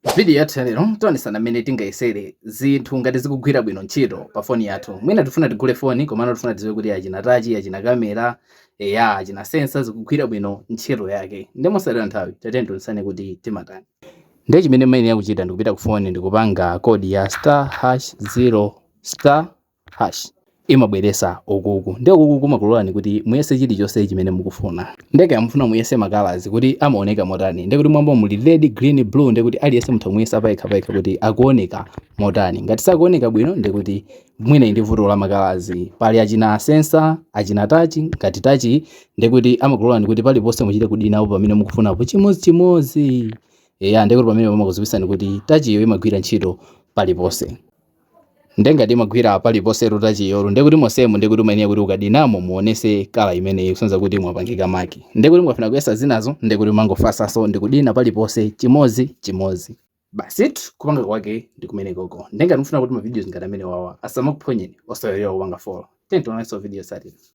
Video yathu lero tionesana mmene tingayesere zinthu ngati zikugwira bwino ntchito pa foni yathu. Mwina tifuna tigule foni komano tifuna tidziwe kuti achina touch, achina kamera, achina sensor zikugwira bwino ntchito yake. Ndimosalera nthawi tatene tionesane kuti timatani. Ndiye chimene main yakuchita ndikupita ku foni ndikupanga kodi ya *0* imabweresa ukuku. Ndiye ukuku kumakulolani kuti muyese chilichonse chimene mukufuna. Ndeke amufuna muyese makalazi kuti amaoneka motani. Ndiye kuti mwamba muli red, green, blue ndiye kuti aliyese mutha muyesa paikha kuti akuoneka motani. Ngati sakuoneka bwino ndiye kuti mwina ndi vuto la makalazi. Pali achina sensor, achina touch, ngati touch ndiye kuti amakulolani kuti paliponse muchite kudinapo pamene mukufunapo chimodzimodzi. Ndiye kuti pamene pamakuziwisani kuti touch iyo imagwira ntchito paliponse. Ndenga imagwira paliponse touch iyo ndiye kuti mosemo ndiye kuti mayenera kuti ukadinamo muonese kala imene ikusonza kuti mwapangika maki. Ndiye kuti mwafuna kuyesa zinazo ndiye kuti mangofasaso ndikudina paliponse chimodzimodzi. Basi kupanga kwake ndikumene koko. Ndenga mufuna kuti ma videos ngati amene wawa asamakuphonyeni osayolera kupanga follow. Tento naso video sati.